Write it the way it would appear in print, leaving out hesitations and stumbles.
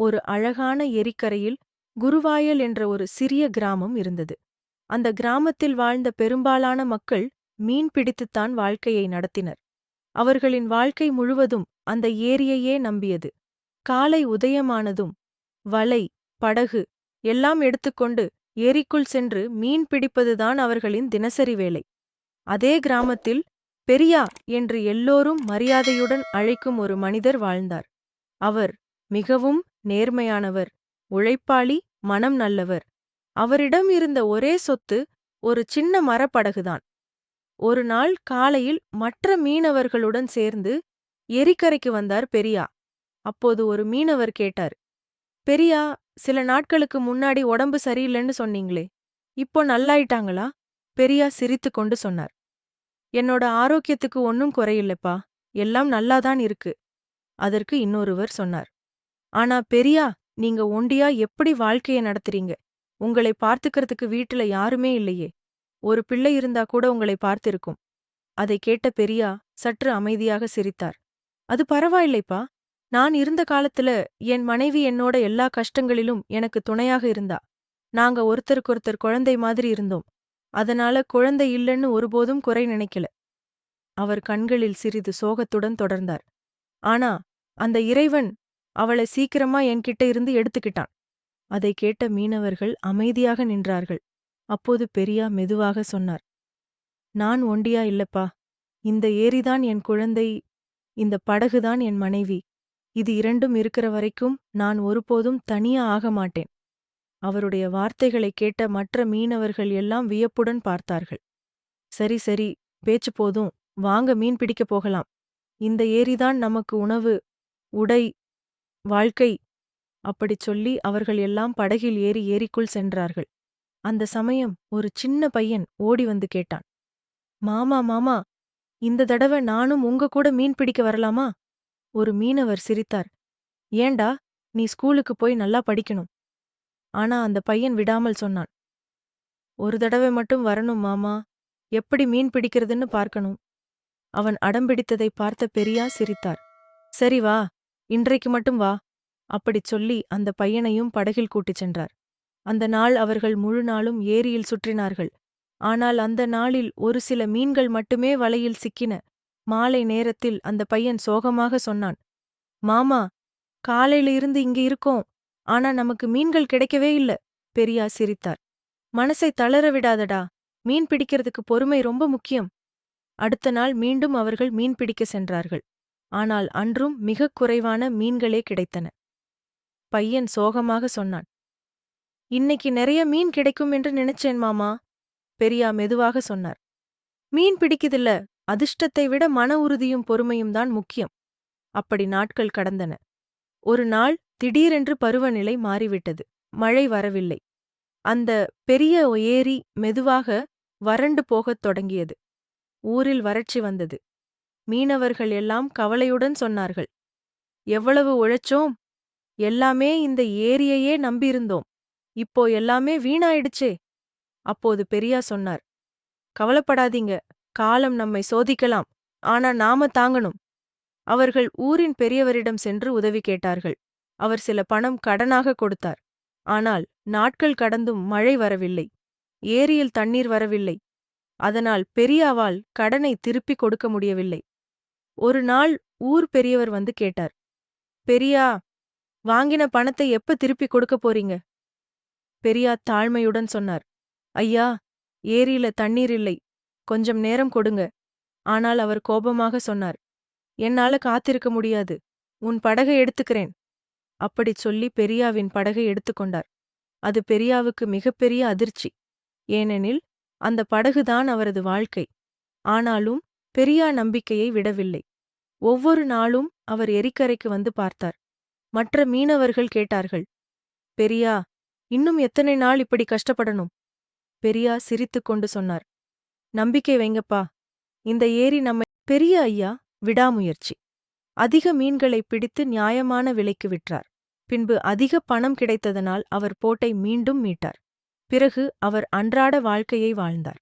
ஒரு அழகான ஏரிக்கரையில் குருவாயல் என்ற ஒரு சிறிய கிராமம் இருந்தது. அந்த கிராமத்தில் வாழ்ந்த பெரும்பாலான மக்கள் மீன் பிடித்துத்தான் வாழ்க்கையை நடத்தினர். அவர்களின் வாழ்க்கை முழுவதும் அந்த ஏரியையே நம்பியது. காலை உதயமானதும் வலை, படகு எல்லாம் எடுத்துக்கொண்டு ஏரிக்குள் சென்று மீன் பிடிப்பதுதான் அவர்களின் தினசரி வேலை. அதே கிராமத்தில் பெரியா என்று எல்லோரும் மரியாதையுடன் அழைக்கும் ஒரு மனிதர் வாழ்ந்தார். அவர் மிகவும் நேர்மையானவர், உழைப்பாளி, மனம் நல்லவர். அவரிடம் இருந்த ஒரே சொத்து ஒரு சின்ன மரப்படகுதான். ஒரு நாள் காலையில் மற்ற மீனவர்களுடன் சேர்ந்து ஏரிக்கரைக்கு வந்தார் பெரியா. அப்போது ஒரு மீனவர் கேட்டார், பெரியா, சில நாட்களுக்கு முன்னாடி உடம்பு சரியில்லைன்னு சொன்னீங்களே, இப்போ நல்லாயிட்டாங்களா? பெரியா சிரித்துக்கொண்டு சொன்னார், என்னோட ஆரோக்கியத்துக்கு ஒன்னும் குறையில்லப்பா, எல்லாம் நல்லாதான் இருக்கு. அதற்கு இன்னொருவர் சொன்னார், ஆனா பெரியா, நீங்க ஒண்டியா எப்படி வாழ்க்கைய நடத்துறீங்க? உங்களை பார்த்துக்கிறதுக்கு வீட்டுல யாருமே இல்லையே. ஒரு பிள்ளை இருந்தா கூட உங்களை பார்த்திருக்கும். அதை கேட்ட பெரியா சற்று அமைதியாக சிரித்தார். அது பரவாயில்லைப்பா. நான் இருந்த காலத்துல என் மனைவி என்னோட எல்லா கஷ்டங்களிலும் எனக்கு துணையாக இருந்தா. நாங்க ஒருத்தருக்கொருத்தர் குழந்தை மாதிரி இருந்தோம். அதனால குழந்தை இல்லைன்னு ஒருபோதும் குறை நினைக்கல. அவர் கண்களில் சிறிது சோகத்துடன் தொடர்ந்தார். ஆனா அந்த இறைவன் அவளை சீக்கிரமா என்கிட்ட இருந்து எடுத்துக்கிட்டான். அதை கேட்ட மீனவர்கள் அமைதியாக நின்றார்கள். அப்போது பெரியா மெதுவாக சொன்னார், நான் ஒண்டியா இல்லப்பா. இந்த ஏரிதான் என் குழந்தை, இந்த படகுதான் என் மனைவி. இது இரண்டும் இருக்கிற வரைக்கும் நான் ஒருபோதும் தனியா ஆக மாட்டேன். அவருடைய வார்த்தைகளைக் கேட்ட மற்ற மீனவர்கள் எல்லாம் வியப்புடன் பார்த்தார்கள். சரி சரி, பேச்சு போதும், வாங்க மீன் பிடிக்கப் போகலாம். இந்த ஏரிதான் நமக்கு உணவு, உடை, வாழ்க்கை. அப்படிச் சொல்லி அவர்கள் எல்லாம் படகில் ஏறி ஏரிக்குள் சென்றார்கள். அந்த சமயம் ஒரு சின்ன பையன் ஓடி வந்து கேட்டான், மாமா மாமா, இந்த தடவை நானும் உங்க கூட மீன் பிடிக்க வரலாமா? ஒரு மீனவர் சிரித்தார். ஏண்டா, நீ ஸ்கூலுக்கு போய் நல்லா படிக்கணும். ஆனா அந்த பையன் விடாமல் சொன்னான், ஒரு தடவை மட்டும் வரணும் மாமா, எப்படி மீன் பிடிக்கிறதுன்னு பார்க்கணும். அவன் அடம்பிடித்ததை பார்த்த பெரியா சிரித்தார். சரி வா, இன்றைக்கு மட்டும் வா. அப்படிச் சொல்லி அந்த பையனையும் படகில் கூட்டிச் சென்றார். அந்த நாள் அவர்கள் முழு நாளும் ஏரியில் சுற்றினார்கள். ஆனால் அந்த நாளில் ஒரு சில மீன்கள் மட்டுமே வலையில் சிக்கின. மாலை நேரத்தில் அந்த பையன் சோகமாக சொன்னான், மாமா, காலையில இருந்து இங்க இருக்கோம், ஆனா நமக்கு மீன்கள் கிடைக்கவே இல்ல. பெரியா சிரித்தார். மனசை தளர விடாதடா, மீன் பிடிக்கிறதுக்கு பொறுமை ரொம்ப முக்கியம். அடுத்த நாள் மீண்டும் அவர்கள் மீன் பிடிக்க சென்றார்கள். ஆனால் அன்றும் மிகக் குறைவான மீன்களே கிடைத்தன. பையன் சோகமாக சொன்னான், இன்னைக்கு நிறைய மீன் கிடைக்கும் என்று நினைச்சேன் மாமா. பெரியா மெதுவாக சொன்னார், மீன் பிடிக்குதில்ல, அதிர்ஷ்டத்தை விட மன உறுதியும் பொறுமையும் தான் முக்கியம். அப்படி நாட்கள் கடந்தன. ஒரு நாள் திடீரென்று பருவநிலை மாறிவிட்டது. மழை வரவில்லை. அந்த பெரிய ஏரி மெதுவாக வறண்டு போகத் தொடங்கியது. ஊரில் வறட்சி வந்தது. மீனவர்கள் எல்லாம் கவலையுடன் சொன்னார்கள், எவ்வளவு உழைச்சோம், எல்லாமே இந்த ஏரியையே நம்பியிருந்தோம், இப்போ எல்லாமே வீணாயிடுச்சே. அப்போது பெரியா சொன்னார், கவலைப்படாதீங்க, காலம் நம்மை சோதிக்கலாம், ஆனா நாம தாங்கணும். அவர்கள் ஊரின் பெரியவரிடம் சென்று உதவி கேட்டார்கள். அவர் சில பணம் கடனாக கொடுத்தார். ஆனால் நாட்கள் கடந்தும் மழை வரவில்லை. ஏரியில் தண்ணீர் வரவில்லை. அதனால் பெரியாவால் கடனை திருப்பிக் கொடுக்க முடியவில்லை. ஒரு நாள் ஊர் பெரியவர் வந்து கேட்டார், பெரியா, வாங்கின பணத்தை எப்ப திருப்பிக் கொடுக்க போறீங்க? பெரியா தாழ்மையுடன் சொன்னார், ஐயா, ஏரியில தண்ணீர் இல்லை, கொஞ்சம் நேரம் கொடுங்க. ஆனால் அவர் கோபமாக சொன்னார், என்னால காத்திருக்க முடியாது, உன் படகை எடுத்துக்கிறேன். அப்படிச் சொல்லி பெரியாவின் படகை எடுத்துக்கொண்டார். அது பெரியாவுக்கு மிகப்பெரிய அதிர்ச்சி. ஏனெனில் அந்த படகுதான் அவரது வாழ்க்கை. ஆனாலும் பெரியா நம்பிக்கையை விடவில்லை. ஒவ்வொரு நாளும் அவர் ஏரிக்கரைக்கு வந்து பார்த்தார். மற்ற மீனவர்கள் கேட்டார்கள், பெரியா, இன்னும் எத்தனை நாள் இப்படி கஷ்டப்படணும்? பெரியா சிரித்துக்கொண்டு சொன்னார், நம்பிக்கை வைங்கப்பா, இந்த ஏரி நம்மை. பெரிய ஐயா விடாமுயற்சி. அதிக மீன்களை பிடித்து நியாயமான விலைக்கு விற்றார். பின்பு அதிக பணம் கிடைத்ததனால் அவர் போட்டை மீண்டும் மீட்டார். பிறகு அவர் அன்றாட வாழ்க்கையை வாழ்ந்தார்.